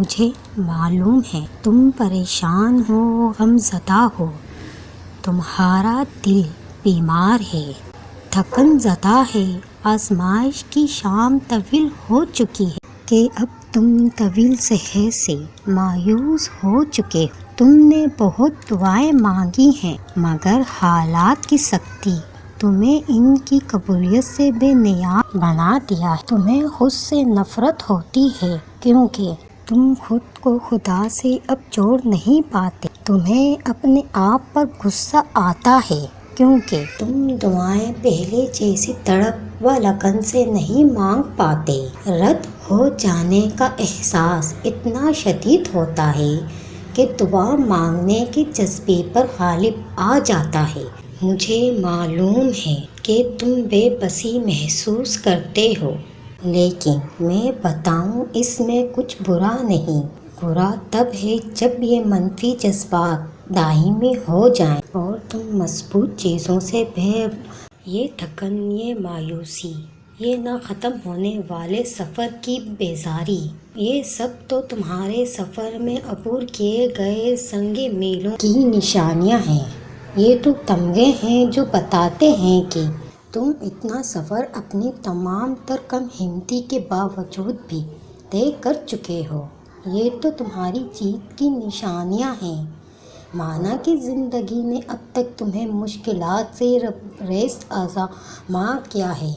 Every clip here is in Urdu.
مجھے معلوم ہے تم پریشان ہو، غم زدہ ہو، تمہارا دل بیمار ہے، تھکن زدہ ہے۔ آزمائش کی شام طویل ہو چکی ہے کہ اب تم طویل سحر سے مایوس ہو چکے ہو۔ تم نے بہت دعائیں مانگی ہیں مگر حالات کی سختی تمہیں ان کی قبولیت سے بے نیاز بنا دیا ہے۔ تمہیں خود سے نفرت ہوتی ہے کیونکہ تم خود کو خدا سے اب جوڑ نہیں پاتے۔ تمہیں اپنے آپ پر غصہ آتا ہے کیونکہ تم دعائیں پہلے جیسی تڑپ و لگن سے نہیں مانگ پاتے۔ رد ہو جانے کا احساس اتنا شدید ہوتا ہے کہ دعا مانگنے کے جذبے پر غالب آ جاتا ہے۔ مجھے معلوم ہے کہ تم بے بسی محسوس کرتے ہو، لیکن میں بتاؤں اس میں کچھ برا نہیں۔ برا تب ہے جب یہ منفی جذبات دائمی ہو جائیں اور تم مثبت چیزوں سے یہ تھکن، یہ مایوسی، یہ نہ ختم ہونے والے سفر کی بیزاری، یہ سب تو تمہارے سفر میں عبور کیے گئے سنگ میلوں کی نشانیاں ہیں۔ یہ تو تمغے ہیں جو بتاتے ہیں کہ تم اتنا سفر اپنی تمام تر کم ہمتی کے باوجود بھی طے کر چکے ہو۔ یہ تو تمہاری جیت کی نشانیاں ہیں، مانا کہ زندگی نے اب تک تمہیں مشکلات سے ریس آزما کیا ہے۔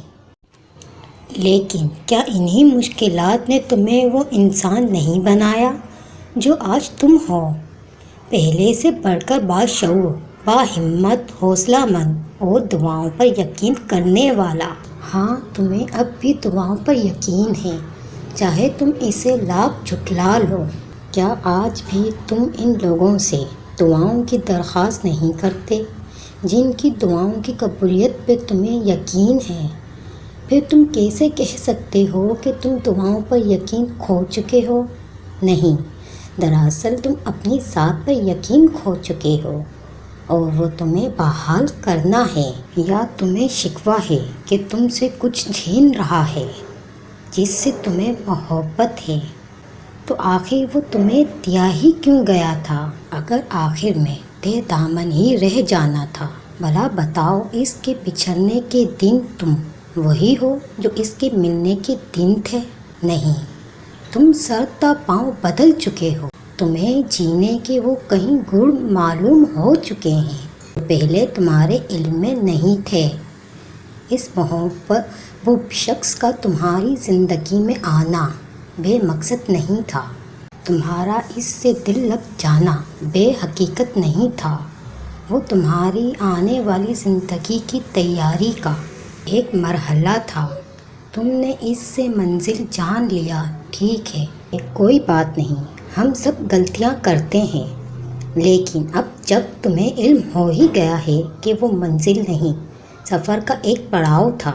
لیکن کیا انہی مشکلات نے تمہیں وہ انسان نہیں بنایا جو آج تم ہو؟ پہلے سے بڑھ کر باشعور، باہمت، حوصلہ مند اور دعاؤں پر یقین کرنے والا۔ ہاں، تمہیں اب بھی دعاؤں پر یقین ہے، چاہے تم اسے لاکھ جھٹلا لو۔ کیا آج بھی تم ان لوگوں سے دعاؤں کی درخواست نہیں کرتے جن کی دعاؤں کی قبولیت پہ تمہیں یقین ہے؟ پھر تم کیسے کہہ سکتے ہو کہ تم دعاؤں پر یقین کھو چکے ہو؟ نہیں، دراصل تم اپنی ذات پر یقین کھو چکے ہو اور وہ تمہیں بحال کرنا ہے۔ یا تمہیں شکوہ ہے کہ تم سے کچھ چھین رہا ہے جس سے تمہیں محبت ہے، تو آخر وہ تمہیں دیا ہی کیوں گیا تھا اگر آخر میں بے دامن ہی رہ جانا تھا؟ بھلا بتاؤ، اس کے بچھڑنے کے دن تم وہی ہو جو اس کے ملنے کے دن تھے؟ نہیں، تم سر تا پاؤں بدل چکے ہو۔ تمہیں جینے کے وہ کئی گڑ معلوم ہو چکے ہیں جو پہلے تمہارے علم میں نہیں تھے۔ اس محبوب شخص کا تمہاری زندگی میں آنا بے مقصد نہیں تھا، تمہارا اس سے دل لگ جانا بے حقیقت نہیں تھا، وہ تمہاری آنے والی زندگی کی تیاری کا ایک مرحلہ تھا۔ تم نے اس سے منزل جان لیا، ٹھیک ہے، کوئی بات نہیں، ہم سب غلطیاں کرتے ہیں، لیکن اب جب تمہیں علم ہو ہی گیا ہے کہ وہ منزل نہیں، سفر کا ایک پڑاؤ تھا،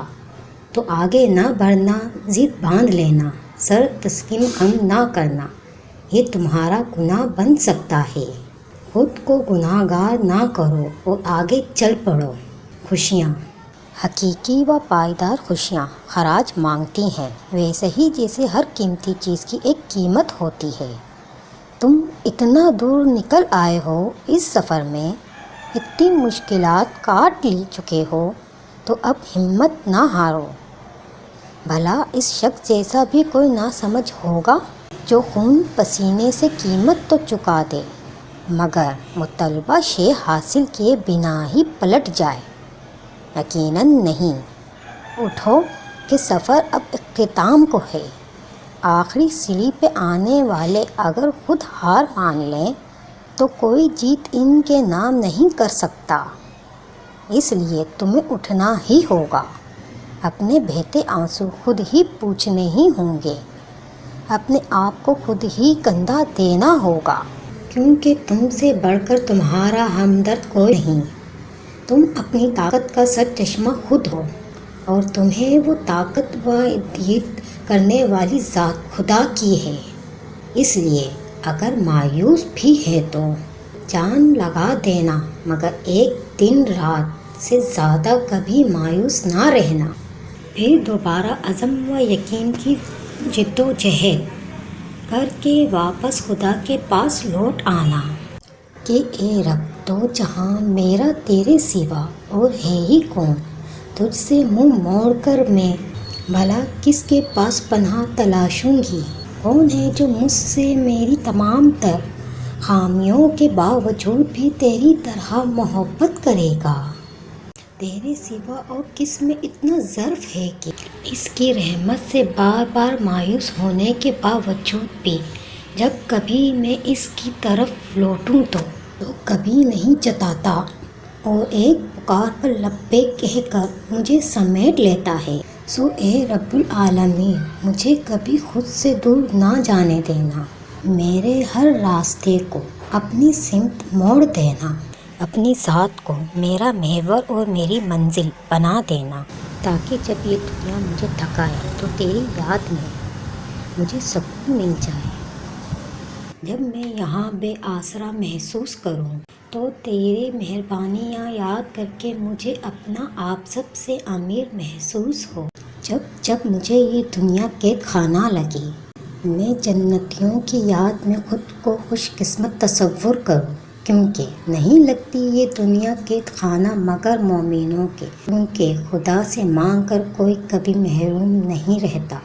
تو آگے نہ بڑھنا، ضد باندھ لینا، سر تسلیم خم نہ کرنا، یہ تمہارا گناہ بن سکتا ہے۔ خود کو گناہ گار نہ کرو اور آگے چل پڑو۔ خوشیاں، حقیقی و پائیدار خوشیاں خراج مانگتی ہیں، ویسے ہی جیسے ہر قیمتی چیز کی ایک قیمت ہوتی ہے۔ تم اتنا دور نکل آئے ہو، اس سفر میں اتنی مشکلات کاٹ لی چکے ہو، تو اب ہمت نہ ہارو۔ بھلا اس شخص جیسا بھی کوئی نہ سمجھ ہوگا جو خون پسینے سے قیمت تو چکا دے مگر مطلوبہ شے حاصل کیے بنا ہی پلٹ جائے؟ یقیناً نہیں۔ اٹھو کہ سفر اب اختتام کو ہے۔ آخری سیڑھی پہ آنے والے اگر خود ہار مان لیں تو کوئی جیت ان کے نام نہیں کر سکتا، اس لیے تمہیں اٹھنا ہی ہوگا، اپنے بہتے آنسو خود ہی پوچھنے ہی ہوں گے، اپنے آپ کو خود ہی کندھا دینا ہوگا، کیونکہ تم سے بڑھ کر تمہارا ہمدرد کوئی نہیں۔ تم اپنی طاقت کا سرچشمہ خود ہو اور تمہیں وہ طاقت و ایجاد کرنے والی ذات خدا کی ہے۔ اس لیے اگر مایوس بھی ہے تو جان لگا دینا، مگر ایک دن رات سے زیادہ کبھی مایوس نہ رہنا۔ پھر دوبارہ عزم و یقین کی جدوجہد کر کے واپس خدا کے پاس لوٹ آنا کہ اے رب تو جہاں میرا تیرے سوا اور ہے ہی کون، تجھ سے منہ موڑ کر میں بھلا کس کے پاس پناہ تلاشوں گی، کون ہے جو مجھ سے میری تمام تر خامیوں کے باوجود بھی تیری طرح محبت کرے گا، تیرے سوا اور کس میں اتنا ظرف ہے کہ اس کی رحمت سے بار بار مایوس ہونے کے باوجود بھی جب کبھی میں اس کی طرف لوٹوں تو کبھی نہیں جتاتا اور ایک پکار پر لبیک کہہ کر مجھے سمیٹ لیتا ہے۔ سو اے رب العالمین مجھے کبھی خود سے دور نہ جانے دینا، میرے ہر راستے کو اپنی سمت موڑ دینا، اپنی ذات کو میرا محور اور میری منزل بنا دینا، تاکہ جب یہ دنیا مجھے تھکائے تو تیری یاد میں مجھے سکون مل جائے، جب میں یہاں بے آسرا محسوس کروں تو تیرے مہربانیاں یاد کر کے مجھے اپنا آپ سب سے امیر محسوس ہو، جب مجھے یہ دنیا قید خانہ لگے میں جنتیوں کی یاد میں خود کو خوش قسمت تصور کروں، کیونکہ نہیں لگتی یہ دنیا قید خانہ مگر مومنوں کے، کیونکہ خدا سے مانگ کر کوئی کبھی محروم نہیں رہتا۔